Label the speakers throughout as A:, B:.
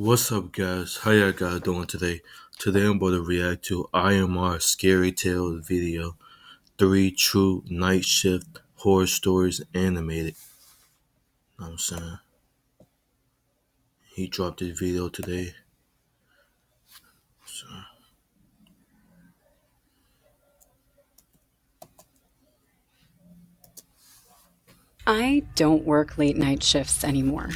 A: What's up, guys? How y'all guys doing today? Today I'm about to react to IMR Scary Tales video 3 True Night Shift Horror Stories Animated. Know what I'm saying? He dropped this video today. So,
B: I don't work late night shifts anymore.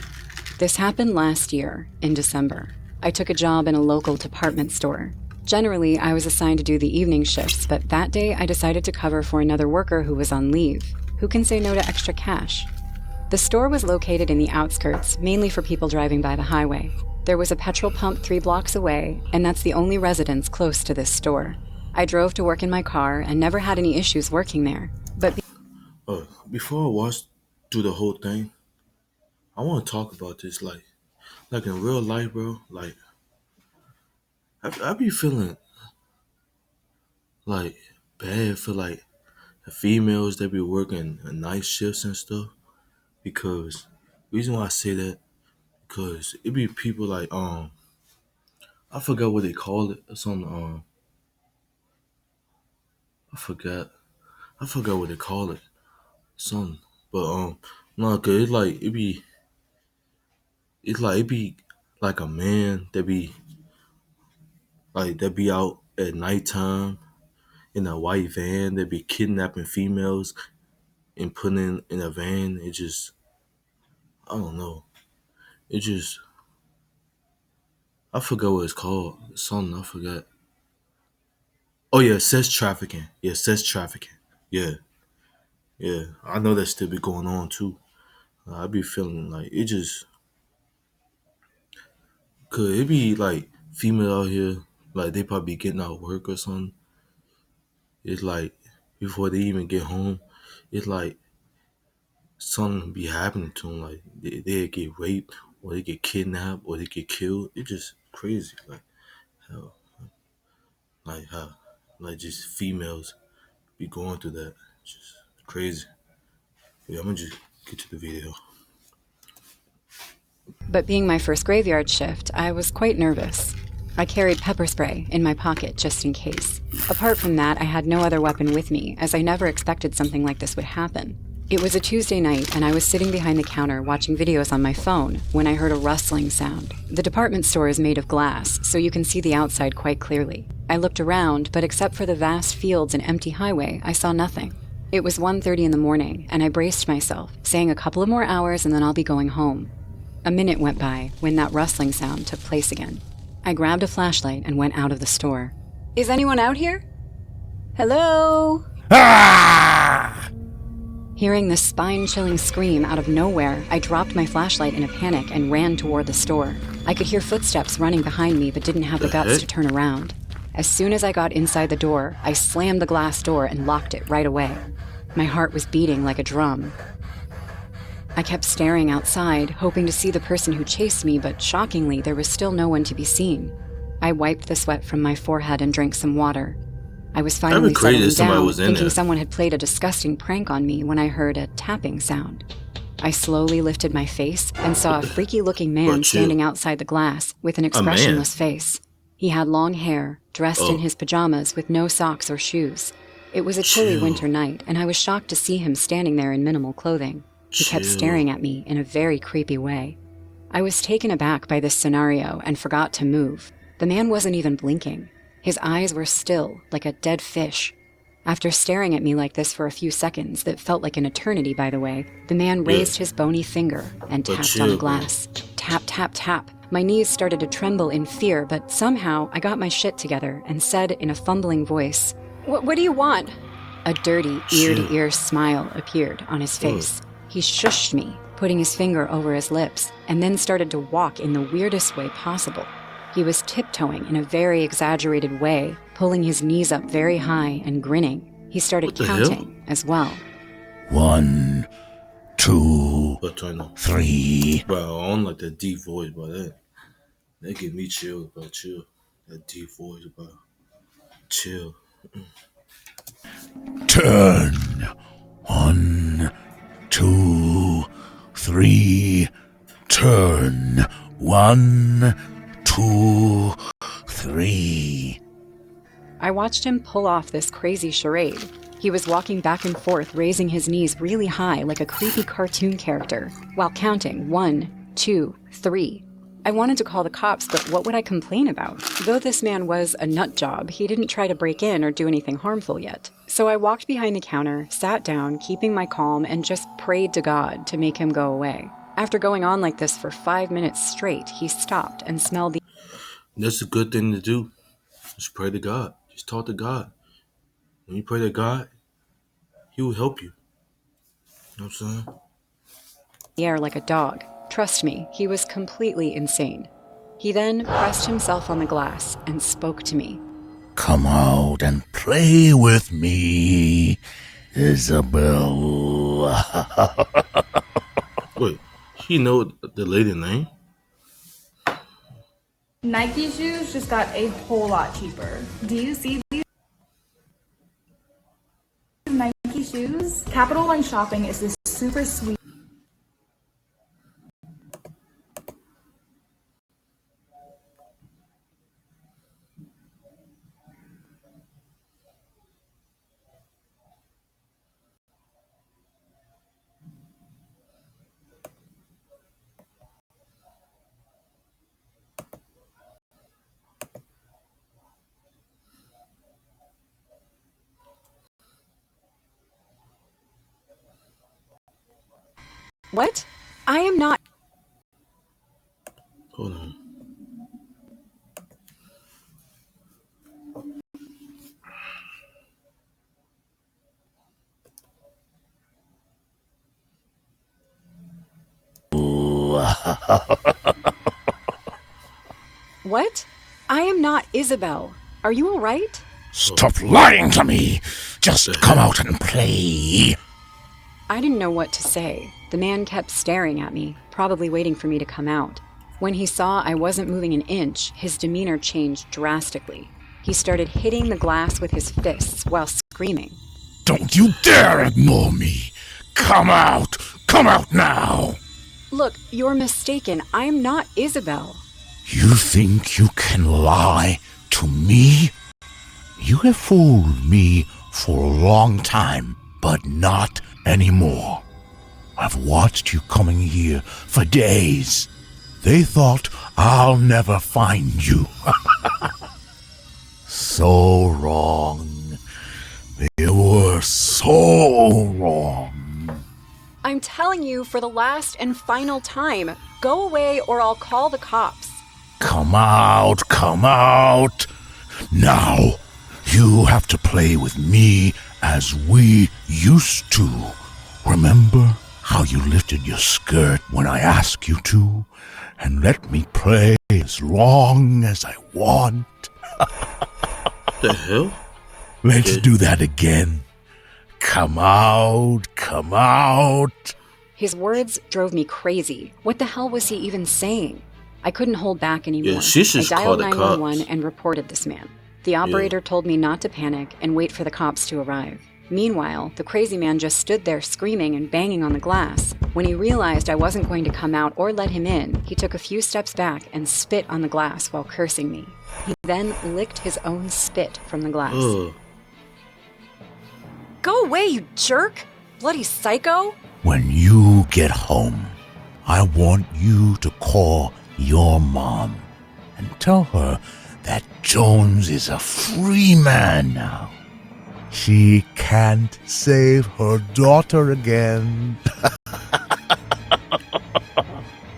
B: This happened last year, in December. I took a job in a local department store. Generally, I was assigned to do the evening shifts, but that day I decided to cover for another worker who was on leave. Who can say no to extra cash? The store was located in the outskirts, mainly for people driving by the highway. There was a petrol pump 3 blocks away, and that's the only residence close to this store. I drove to work in my car and never had any issues working there. But
A: before I watch through the whole thing, I want to talk about this. Like in real life, bro. Like, I be feeling like bad for like the females that be working night shifts and stuff. Because reason why I say that, because it be people like I forgot what they call it. It's on I forgot I forgot what they call it. Something. But no, cause it be like a man that be out at nighttime in a white van that be kidnapping females and putting in a van. It just I don't know. It just I forgot what it's called. Something I forgot. Oh yeah, sex trafficking. Yeah, sex trafficking. Yeah, yeah. I know that still be going on too. I be feeling like it just could it be like female out here, like they probably getting out of work or something. It's like before they even get home, it's like something be happening to them. Like they get raped or they get kidnapped or they get killed. It's just crazy. Like how, like how, like just females be going through that. It's just crazy. Yeah, I'm gonna just get to the video.
B: being my first graveyard shift, I was quite nervous. I carried pepper spray in my pocket just in case. Apart from that, I had no other weapon with me, as I never expected something like this would happen. It was a Tuesday night, and I was sitting behind the counter watching videos on my phone when I heard a rustling sound. The department store is made of glass, so you can see the outside quite clearly. I looked around, but except for the vast fields and empty highway, I saw nothing. It was 1:30 in the morning, and I braced myself, saying a couple of more hours and then I'll be going home. A minute went by when that rustling sound took place again. I grabbed a flashlight and went out of the store. Is anyone out here? Hello? Hearing this spine-chilling scream out of nowhere, I dropped my flashlight in a panic and ran toward the store. I could hear footsteps running behind me but didn't have the guts to turn around. As soon as I got inside the door, I slammed the glass door and locked it right away. My heart was beating like a drum. I kept staring outside, hoping to see the person who chased me, but shockingly, there was still no one to be seen. I wiped the sweat from my forehead and drank some water. I was finally settling down, thinking someone had played a disgusting prank on me when I heard a tapping sound. I slowly lifted my face and saw a freaky-looking man standing outside the glass with an expressionless face. He had long hair, dressed in his pajamas with no socks or shoes. It was a chilly winter night, and I was shocked to see him standing there in minimal clothing. He kept staring at me in a very creepy way. I was taken aback by this scenario and forgot to move. The man wasn't even blinking. His eyes were still, like a dead fish. After staring at me like this for a few seconds, that felt like an eternity, by the way, the man raised his bony finger and tapped on the glass. Tap, tap, tap. My knees started to tremble in fear, but somehow I got my shit together and said in a fumbling voice, What do you want? A dirty, ear-to-ear smile appeared on his face. He shushed me, putting his finger over his lips, and then started to walk in the weirdest way possible. He was tiptoeing in a very exaggerated way, pulling his knees up very high and grinning. He started counting as well.
C: 1, 2, 3.
A: Bro, I don't like that deep voice, bro. That give me chill, bro. Chill. That deep voice, bro. Chill.
C: Turn. 1, 2, 3. Turn. 1, 2, 3.
B: I watched him pull off this crazy charade. He was walking back and forth, raising his knees really high like a creepy cartoon character, while counting 1, 2, 3. I wanted to call the cops, but what would I complain about? Though this man was a nut job, he didn't try to break in or do anything harmful yet. So I walked behind the counter, sat down, keeping my calm, and just prayed to God to make him go away. After going on like this for 5 minutes straight, he stopped and smelled the...
A: That's a good thing to do. Just pray to God. Just talk to God. When you pray to God, He will help you. You know what I'm saying?
B: air like a dog. Trust me, he was completely insane. He then pressed himself on the glass and spoke to me.
C: Come out and play with me, Isabel.
A: Wait, he know the lady name?
D: Nike shoes just got a whole lot cheaper. Do you see these Nike shoes? Capital One Shopping is this super sweet.
B: What? I am not...
A: Hold on.
B: What? I am not Isabel. Are you all right?
C: Stop lying to me! Just come out and play!
B: I didn't know what to say. The man kept staring at me, probably waiting for me to come out. When he saw I wasn't moving an inch, his demeanor changed drastically. He started hitting the glass with his fists while screaming.
C: Don't you dare ignore me! Come out! Come out now!
B: Look, you're mistaken. I am not Isabel.
C: You think you can lie to me? You have fooled me for a long time, but not anymore. I've watched you coming here for days. They thought I'll never find you. So wrong. They were so wrong.
B: I'm telling you for the last and final time. Go away or I'll call the cops.
C: Come out, come out. Now, you have to play with me as we used to. Remember how you lifted your skirt when I asked you to, and let me play as long as I want?
A: The hell?
C: Let's do that again. Come out, come out.
B: His words drove me crazy. What the hell was he even saying? I couldn't hold back anymore.
A: Yeah, she should
B: I
A: call
B: dialed
A: the
B: 911
A: cops.
B: and reported this man. The operator told me not to panic and wait for the cops to arrive. Meanwhile, the crazy man just stood there screaming and banging on the glass. When he realized I wasn't going to come out or let him in, he took a few steps back and spit on the glass while cursing me. He then licked his own spit from the glass.
A: Ugh.
B: Go away, you jerk! Bloody psycho!
C: When you get home, I want you to call your mom and tell her that Jones is a free man now. She can't save her daughter again.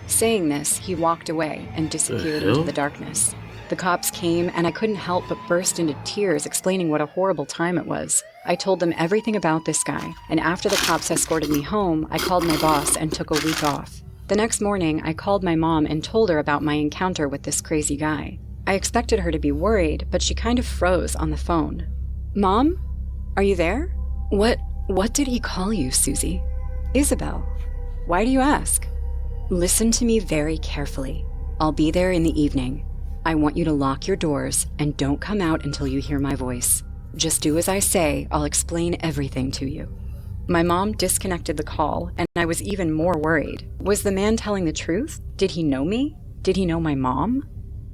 B: Saying this, he walked away and disappeared into the darkness. The cops came, and I couldn't help but burst into tears explaining what a horrible time it was. I told them everything about this guy, and after the cops escorted me home, I called my boss and took a week off. The next morning, I called my mom and told her about my encounter with this crazy guy. I expected her to be worried, but she kind of froze on the phone. Mom? Are you there? What did he call you, Susie? Isabel. Why do you ask? Listen to me very carefully. I'll be there in the evening. I want you to lock your doors and don't come out until you hear my voice. Just do as I say. I'll explain everything to you. My mom disconnected the call, and I was even more worried. Was the man telling the truth? Did he know me? Did he know my mom?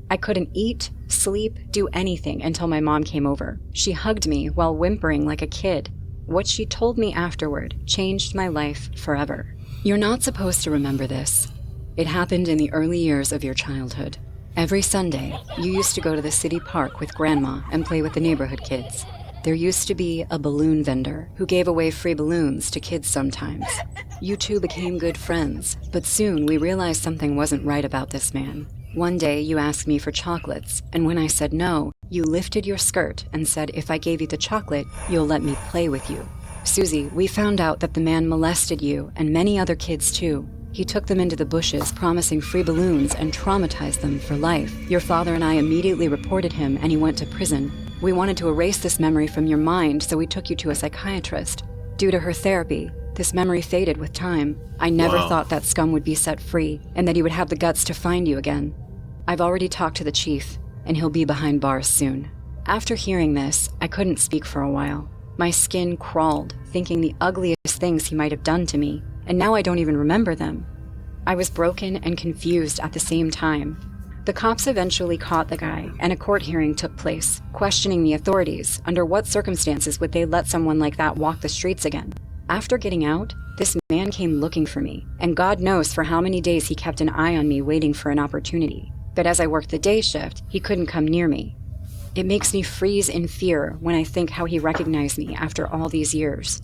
B: I couldn't eat, sleep, do anything until my mom came over. She hugged me while whimpering like a kid. What she told me afterward changed my life forever. You're not supposed to remember this. It happened in the early years of your childhood. Every Sunday, you used to go to the city park with Grandma and play with the neighborhood kids. There used to be a balloon vendor who gave away free balloons to kids sometimes. You two became good friends, but soon we realized something wasn't right about this man. One day you asked me for chocolates, and when I said no, you lifted your skirt and said if I gave you the chocolate, you'll let me play with you. Susie, we found out that the man molested you and many other kids too. He took them into the bushes, promising free balloons, and traumatized them for life. Your father and I immediately reported him, and he went to prison. We wanted to erase this memory from your mind, so we took you to a psychiatrist. Due to her therapy, this memory faded with time. I never thought that scum would be set free, and that he would have the guts to find you again. I've already talked to the chief, and he'll be behind bars soon. After hearing this, I couldn't speak for a while. My skin crawled, thinking the ugliest things he might have done to me, and now I don't even remember them. I was broken and confused at the same time. The cops eventually caught the guy, and a court hearing took place, questioning the authorities. Under what circumstances would they let someone like that walk the streets again? After getting out, this man came looking for me, and God knows for how many days he kept an eye on me waiting for an opportunity. But as I worked the day shift, he couldn't come near me. It makes me freeze in fear when I think how he recognized me after all these years.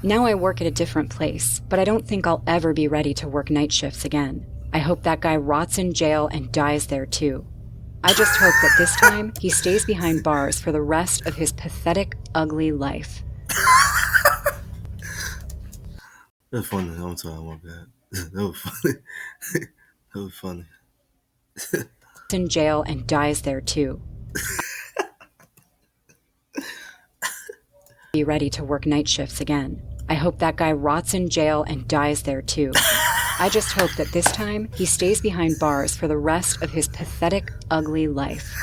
B: Now I work at a different place, but I don't think I'll ever be ready to work night shifts again. I hope that guy rots in jail and dies there too. I just hope that this time he stays behind bars for the rest of his pathetic, ugly life.
A: That's funny. I'm sorry about that. That was funny. That was funny.
B: In jail and dies there too. Be ready to work night shifts again. I hope that guy rots in jail and dies there too. I just hope that this time he stays behind bars for the rest of his pathetic, ugly life.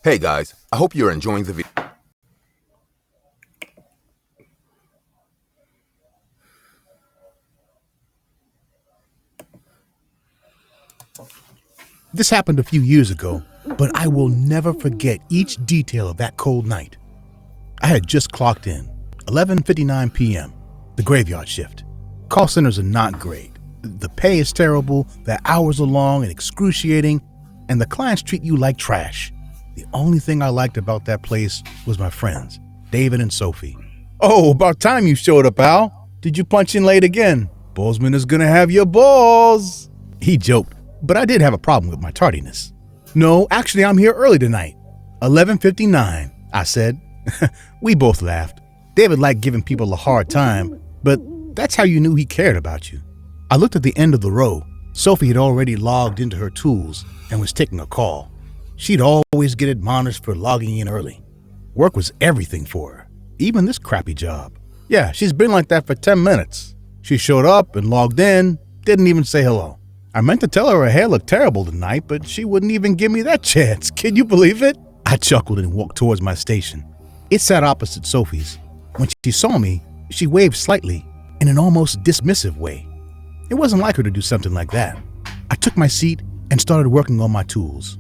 E: Hey guys, I hope you're enjoying the video.
C: This happened a few years ago, but I will never forget each detail of that cold night. I had just clocked in, 11:59 p.m., the graveyard shift. Call centers are not great. The pay is terrible, the hours are long and excruciating, and the clients treat you like trash. The only thing I liked about that place was my friends, David and Sophie. Oh, about time you showed up, Al. Did you punch in late again? Bozeman is gonna have your balls. He joked, but I did have a problem with my tardiness. No, actually, I'm here early tonight. 11:59, I said. We both laughed. David liked giving people a hard time, but that's how you knew he cared about you. I looked at the end of the row. Sophie had already logged into her tools and was taking a call. She'd always get admonished for logging in early. Work was everything for her, even this crappy job. Yeah, she's been like that for 10 minutes. She showed up and logged in, didn't even say hello. I meant to tell her hair looked terrible tonight, but she wouldn't even give me that chance. Can you believe it? I chuckled and walked towards my station. It sat opposite Sophie's. When she saw me, she waved slightly in an almost dismissive way. It wasn't like her to do something like that. I took my seat and started working on my tools.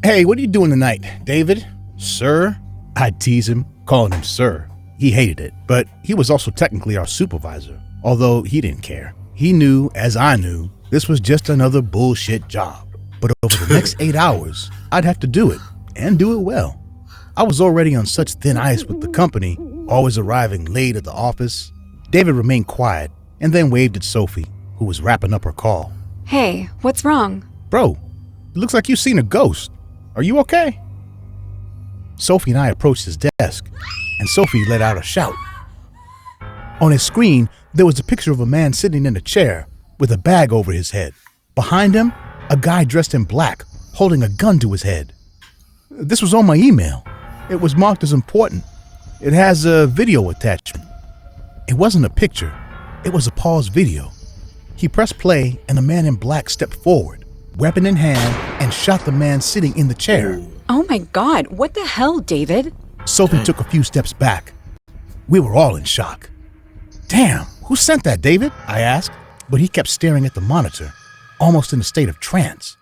C: Hey, what are you doing tonight, David? Sir? I'd tease him, calling him sir. He hated it, but he was also technically our supervisor, although he didn't care. He knew, as I knew, this was just another bullshit job. But over the next 8 hours, I'd have to do it, and do it well. I was already on such thin ice with the company, always arriving late at the office. David remained quiet, and then waved at Sophie, who was wrapping up her call.
B: Hey, what's wrong?
C: Bro, it looks like you've seen a ghost. Are you okay? Sophie and I approached his desk, and Sophie let out a shout. On his screen, there was a picture of a man sitting in a chair with a bag over his head. Behind him, a guy dressed in black, holding a gun to his head. This was on my email. It was marked as important. It has a video attachment. It wasn't a picture. It was a paused video. He pressed play, and the man in black stepped forward, weapon in hand, and shot the man sitting in the chair.
B: Oh my God, what the hell, David?
C: Sophie
A: Dang.
C: took a few steps back. We were all in shock. Damn, who sent that, David? I asked, but he kept staring at the monitor, almost in a state of trance.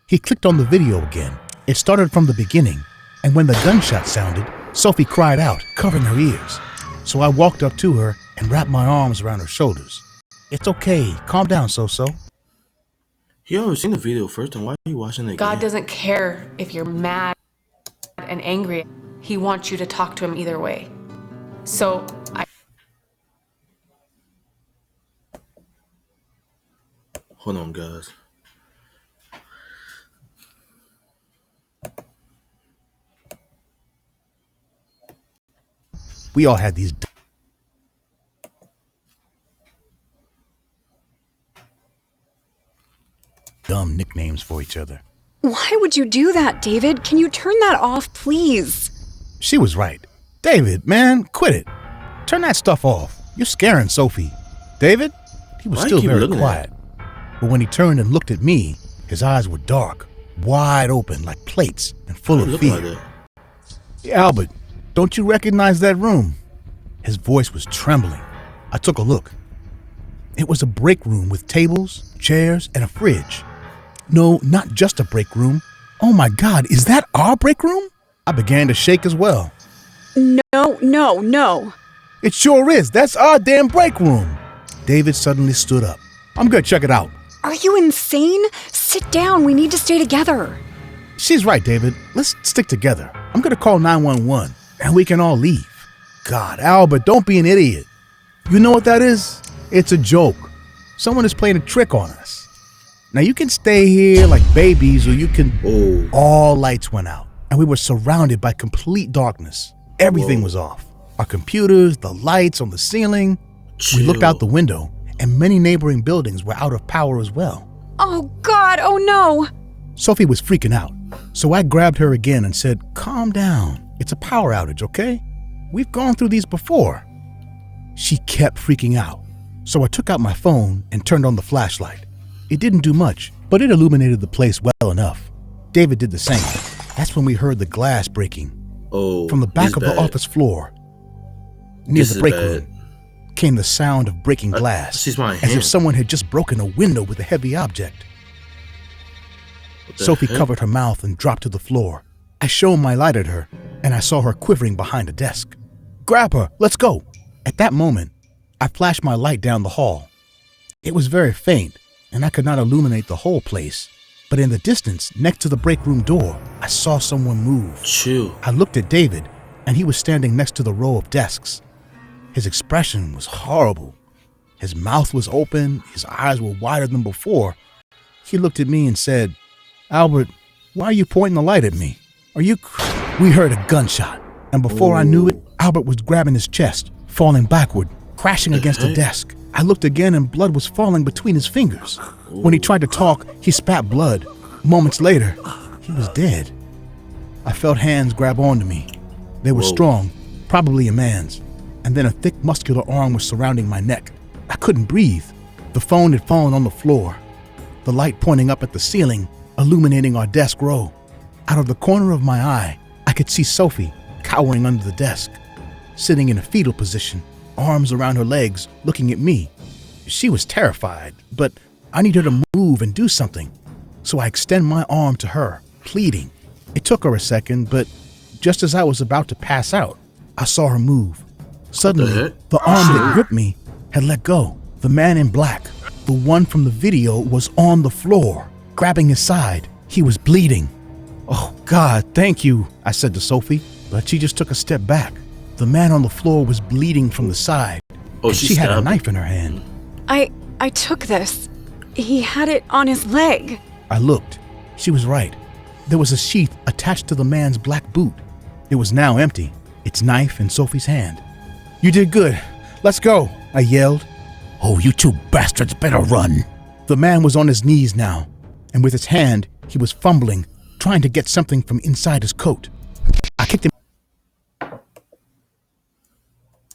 C: He clicked on the video again. It started from the beginning, and when the gunshot sounded, Sophie cried out, covering her ears. So I walked up to her and wrapped my arms around her shoulders. It's okay, calm down, So-So.
A: You already seen the video first, and why are you watching it
F: God
A: again?
F: doesn't care if you're mad and angry. He wants you to talk to him either way. So
A: Hold on, guys.
C: We all had these dumb nicknames for each other.
B: Why would you do that, David? Can you turn that off, please?
C: She was right. David, man, quit it. Turn that stuff off. You're scaring Sophie. David? He was
A: Why you
C: still
A: keep
C: very
A: looking at
C: quiet. But when he turned and looked at me, his eyes were dark, wide open like plates and full
A: Why
C: of
A: you look
C: fear.
A: like that?
C: Hey, Albert, don't you recognize that room? His voice was trembling. I took a look. It was a break room with tables, chairs, and a fridge. No, not just a break room. Oh my God, is that our break room? I began to shake as well.
B: No.
C: It sure is. That's our damn break room. David suddenly stood up. I'm gonna check it out.
B: Are you insane? Sit down. We need to stay together.
C: She's right, David. Let's stick together. I'm gonna call 911 and we can all leave. God, Albert, don't be an idiot. You know what that is? It's a joke. Someone is playing a trick on us. Now you can stay here like babies, or you can...
A: Oh,
C: All lights went out, and we were surrounded by complete darkness. Everything was off. Our computers, the lights on the ceiling.
A: chill.
C: We looked out the window, and many neighboring buildings were out of power as well.
B: Oh, God. Oh, no.
C: Sophie was freaking out, so I grabbed her again and said, calm down. It's a power outage, okay? We've gone through these before. She kept freaking out, so I took out my phone and turned on the flashlight. It didn't do much, but it illuminated the place well enough. David did the same. That's when we heard the glass breaking.
A: Oh,
C: From the back
A: it's
C: of
A: bad.
C: the office floor, near
A: This
C: the
A: is
C: break
A: bad.
C: room, came the sound of breaking glass,
A: she's my
C: as
A: hand.
C: if someone had just broken a window with a heavy object.
A: What the
C: Sophie
A: heck?
C: covered her mouth and dropped to the floor. I shone my light at her, and I saw her quivering behind a desk. Grab her, let's go. At that moment, I flashed my light down the hall. It was very faint, and I could not illuminate the whole place. But in the distance, next to the break room door, I saw someone move.
A: Chill.
C: I looked at David, and he was standing next to the row of desks. His expression was horrible. His mouth was open, his eyes were wider than before. He looked at me and said, Albert, why are you pointing the light at me? Are you... We heard a gunshot, and before I knew it, Albert was grabbing his chest, falling backward, crashing against the desk. I looked again and blood was falling between his fingers. When he tried to talk, he spat blood. Moments later, he was dead. I felt hands grab onto me. They were strong, probably a man's, and then a thick muscular arm was surrounding my neck. I couldn't breathe. The phone had fallen on the floor, the light pointing up at the ceiling, illuminating our desk row. Out of the corner of my eye, I could see Sophie cowering under the desk, sitting in a fetal position, arms around her legs, looking at me. She was terrified, but I needed her to move and do something. So I extend my arm to her, pleading. It took her a second, but just as I was about to pass out, I saw her move. Suddenly,
A: heck?
C: the arm that gripped me had let go. The man in black, the one from the video, was on the floor, grabbing his side. He was bleeding. Oh, God, thank you, I said to Sophie, but she just took a step back. The man on the floor was bleeding from the side,
A: Oh,
C: and
A: she
C: she had a
A: stabbed
C: knife in her hand.
B: I took this. He had it on his leg.
C: I looked. She was right. There was a sheath attached to the man's black boot. It was now empty, its knife in Sophie's hand. You did good. Let's go, I yelled. Oh, you two bastards better run. The man was on his knees now, and with his hand, he was fumbling, trying to get something from inside his coat. I kicked him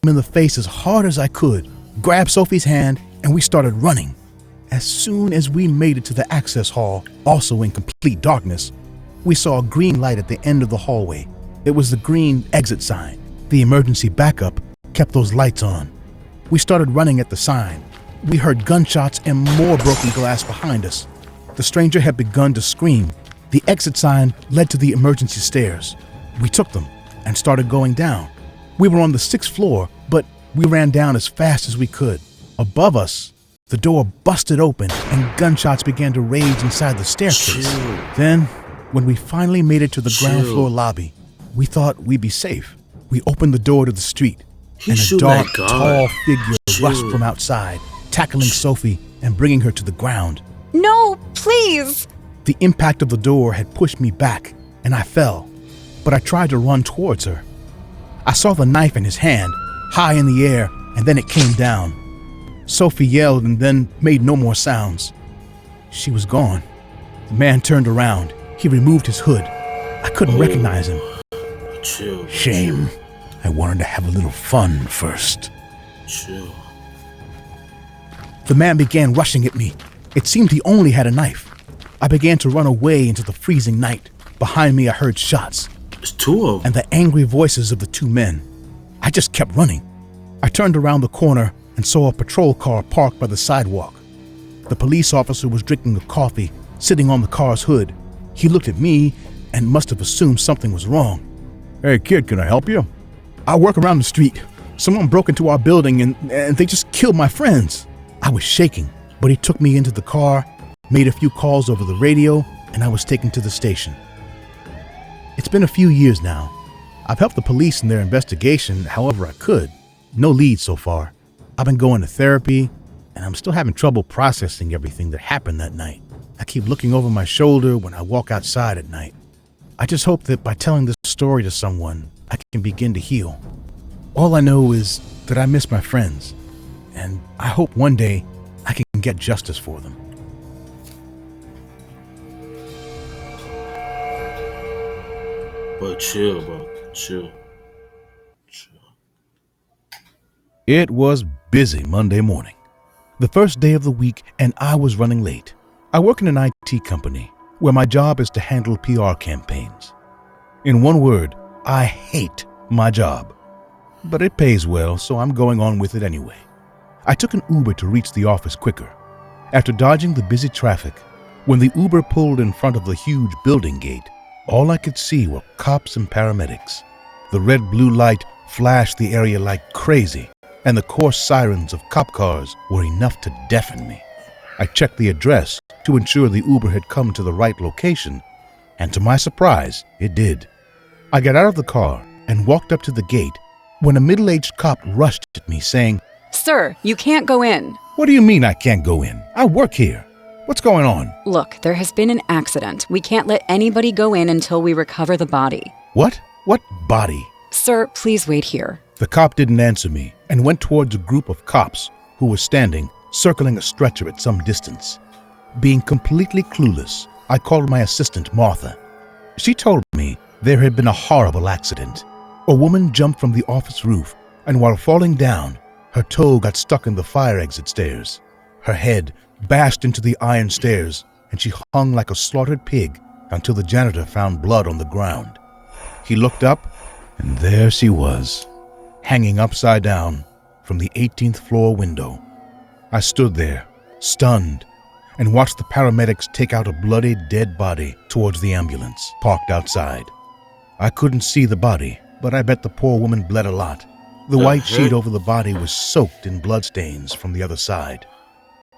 C: in the face as hard as I could, grabbed Sophie's hand, and we started running. As soon as we made it to the access hall, also in complete darkness, we saw a green light at the end of the hallway. It was the green exit sign. The emergency backup kept those lights on. We started running at the sign. We heard gunshots and more broken glass behind us. The stranger had begun to scream. The exit sign led to the emergency stairs. We took them and started going down. We were on the 6th floor, but we ran down as fast as we could. Above us, the door busted open and gunshots began to rage inside the staircase.
A: Chill.
C: Then, when we finally made it to the ground
A: Chill.
C: floor lobby, we thought we'd be safe. We opened the door to the street,
A: He
C: and a
A: shoot
C: dark,
A: that guy.
C: tall figure
A: Chill.
C: rushed from outside, tackling Sophie and bringing her to the ground.
B: No, please!
C: The impact of the door had pushed me back, and I fell, but I tried to run towards her. I saw the knife in his hand, high in the air, and then it came down. Sophie yelled and then made no more sounds. She was gone. The man turned around. He removed his hood. I couldn't recognize him.
A: Chill.
C: Shame. I wanted to have a little fun first.
A: Chill.
C: The man began rushing at me. It seemed he only had a knife. I began to run away into the freezing night. Behind me, I heard shots
A: It's two of them.
C: and the angry voices of the two men. I just kept running. I turned around the corner and saw a patrol car parked by the sidewalk. The police officer was drinking a coffee, sitting on the car's hood. He looked at me and must have assumed something was wrong. Hey kid, can I help you? I work around the street. Someone broke into our building and they just killed my friends. I was shaking, but he took me into the car, made a few calls over the radio, and I was taken to the station. It's been a few years now. I've helped the police in their investigation however I could. No leads so far. I've been going to therapy, and I'm still having trouble processing everything that happened that night. I keep looking over my shoulder when I walk outside at night. I just hope that by telling this story to someone, I can begin to heal. All I know is that I miss my friends, and I hope one day I can get justice for them.
A: But chill, bro. Chill. Chill.
C: It was busy Monday morning, the first day of the week, and I was running late. I work in an IT company where my job is to handle PR campaigns. In one word, I hate my job. But it pays well, so I'm going on with it anyway. I took an Uber to reach the office quicker. After dodging the busy traffic, when the Uber pulled in front of the huge building gate, all I could see were cops and paramedics. The red-blue light flashed the area like crazy, and the coarse sirens of cop cars were enough to deafen me. I checked the address to ensure the Uber had come to the right location, and to my surprise, it did. I got out of the car and walked up to the gate when a middle-aged cop rushed at me saying,
B: Sir, you can't go in.
C: "What do you mean I can't go in? I work here. What's going on?"
B: Look, there has been an accident. We can't let anybody go in until we recover the body.
C: "What? What body?"
B: Sir, please wait here.
C: The cop didn't answer me and went towards a group of cops who were standing, circling a stretcher at some distance. Being completely clueless, I called my assistant, Martha. She told me there had been a horrible accident. A woman jumped from the office roof, and while falling down, her toe got stuck in the fire exit stairs. Her head bashed into the iron stairs, and she hung like a slaughtered pig until the janitor found blood on the ground. He looked up, and there she was, hanging upside down from the 18th floor window. I stood there, stunned, and watched the paramedics take out a bloody, dead body towards the ambulance parked outside. I couldn't see the body, but I bet the poor woman bled a lot. The white sheet over the body was soaked in bloodstains from the other side.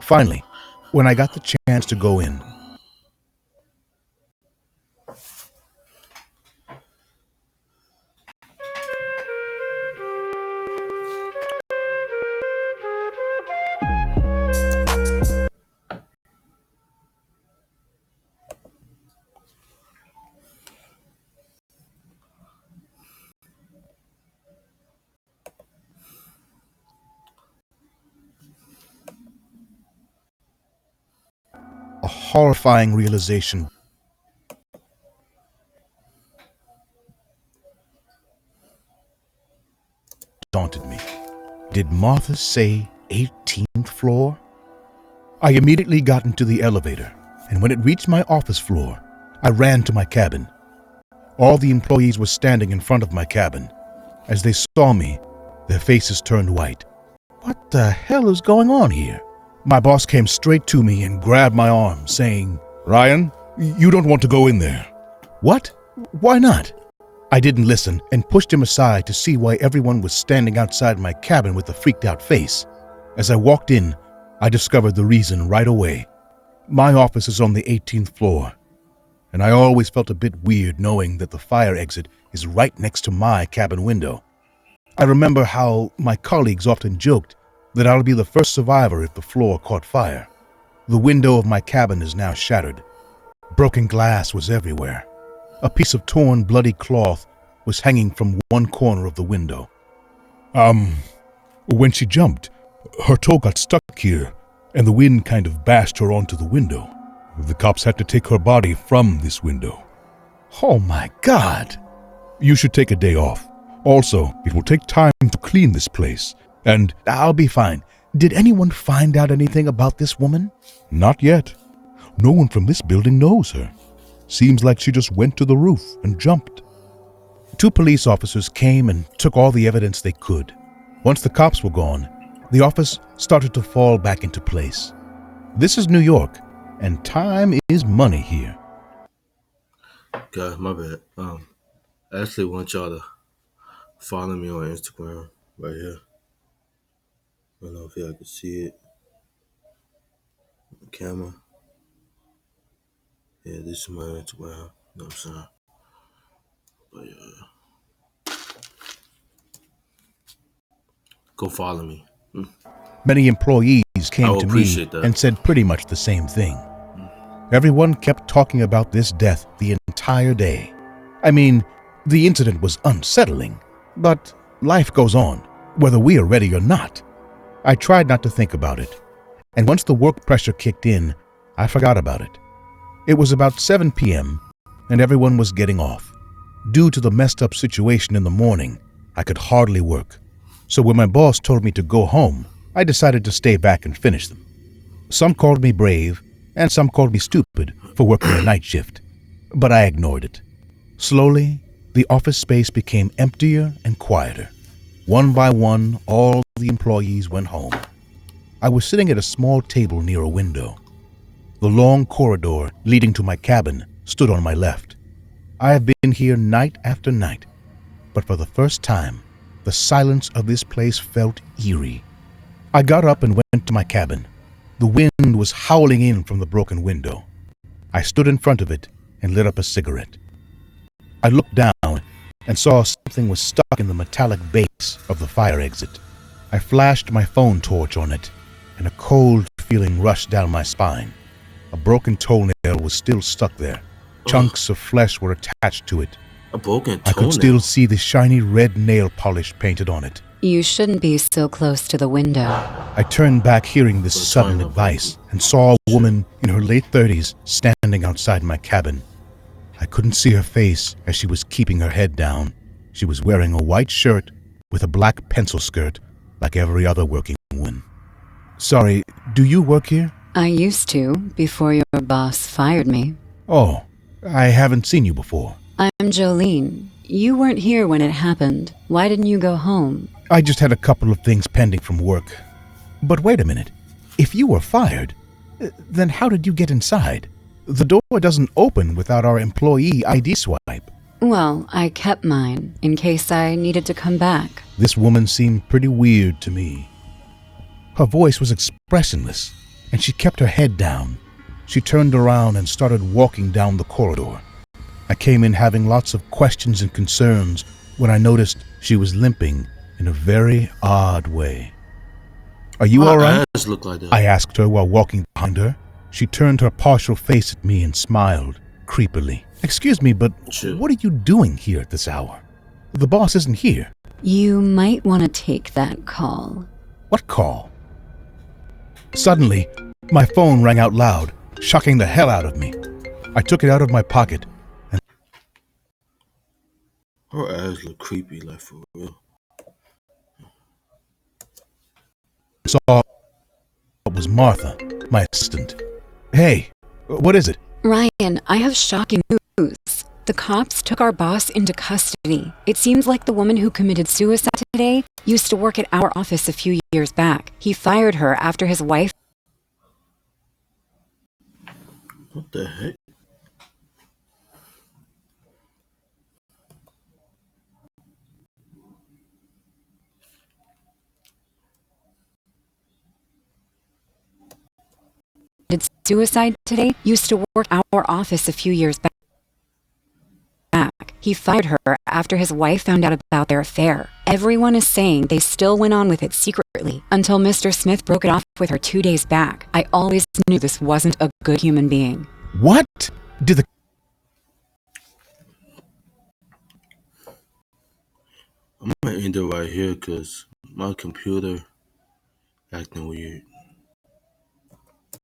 C: Finally, when I got the chance to go in, a horrifying realization daunted me. Did Martha say 18th floor? I immediately got into the elevator, and when it reached my office floor, I ran to my cabin. All the employees were standing in front of my cabin. As they saw me, their faces turned white. What the hell is going on here? My boss came straight to me and grabbed my arm, saying, "Ryan, you don't want to go in there." What? Why not? I didn't listen and pushed him aside to see why everyone was standing outside my cabin with a freaked out face. As I walked in, I discovered the reason right away. My office is on the 18th floor, and I always felt a bit weird knowing that the fire exit is right next to my cabin window. I remember how my colleagues often joked that I'll be the first survivor if the floor caught fire. The window of my cabin is now shattered. Broken glass was everywhere. A piece of torn, bloody cloth was hanging from one corner of the window. When she jumped, her toe got stuck here, and the wind kind of bashed her onto the window. The cops had to take her body from this window. Oh my God! You should take a day off. Also, it will take time to clean this place, and I'll be fine. Did anyone find out anything about this woman? Not yet. No one from this building knows her. Seems like she just went to the roof and jumped. 2 police officers came and took all the evidence they could. Once the cops were gone, the office started to fall back into place. This is New York, and time is money here.
A: Guys, my bad. I actually want y'all to follow me on Instagram right here. I don't know if y'all can see it on the camera. Yeah, this is my Instagram. You know what I'm saying? But yeah. Go follow me.
C: Many employees came
A: I
C: to me
A: appreciate that.
C: and said pretty much the same thing. Everyone kept talking about this death the entire day. I mean, the incident was unsettling, but life goes on, whether we are ready or not. I tried not to think about it, and once the work pressure kicked in, I forgot about it. It was about 7 p.m., and everyone was getting off. Due to the messed up situation in the morning, I could hardly work. So when my boss told me to go home, I decided to stay back and finish them. Some called me brave, and some called me stupid for working a night shift, but I ignored it. Slowly, the office space became emptier and quieter. One by one, all the employees went home. I was sitting at a small table near a window. The long corridor leading to my cabin stood on my left. I have been here night after night, but for the first time, the silence of this place felt eerie. I got up and went to my cabin. The wind was howling in from the broken window. I stood in front of it and lit up a cigarette. I looked down and saw something was stuck in the metallic base of the fire exit. I flashed my phone torch on it, and a cold feeling rushed down my spine. A broken toenail was still stuck there. Chunks of flesh were attached to it.
A: A broken toenail?
C: I could still see the shiny red nail polish painted on it.
B: You shouldn't be so close to the window.
C: I turned back hearing this sudden advice and saw a woman in her late 30s standing outside my cabin. I couldn't see her face as she was keeping her head down. She was wearing a white shirt with a black pencil skirt like every other working woman. Sorry, do you work here?
B: I used to, before your boss fired me.
C: Oh, I haven't seen you before.
B: I'm Jolene. You weren't here when it happened. Why didn't you go home?
C: I just had a couple of things pending from work. But wait a minute. If you were fired, then how did you get inside? The door doesn't open without our employee ID swipe.
B: Well, I kept mine, in case I needed to come back.
C: This woman seemed pretty weird to me. Her voice was expressionless, and she kept her head down. She turned around and started walking down the corridor. I came in having lots of questions and concerns when I noticed she was limping in a very odd way. Are you all right?
A: Eyes look like that.
C: I asked her while walking behind her. She turned her partial face at me and smiled creepily. Excuse me, but what are you doing here at this hour? The boss isn't here.
B: You might want to take that call.
C: What call? Suddenly, my phone rang out loud, shocking the hell out of me. I took it out of my pocket and
A: Her eyes look creepy, like for real.
C: saw it was Martha, my assistant. Hey, what is it?
B: Ryan, I have shocking news. The cops took our boss into custody. It seems like the woman who committed suicide today used to work at our office a few years back. He fired her after his wife.
A: What the heck?
B: Did suicide today used to work at our office a few years back. He fired her after his wife found out about their affair. Everyone is saying they still went on with it secretly until Mr. Smith broke it off with her 2 days back. I always knew this wasn't a good human being.
C: What did the
A: I'm gonna end it right here because my computer acting weird.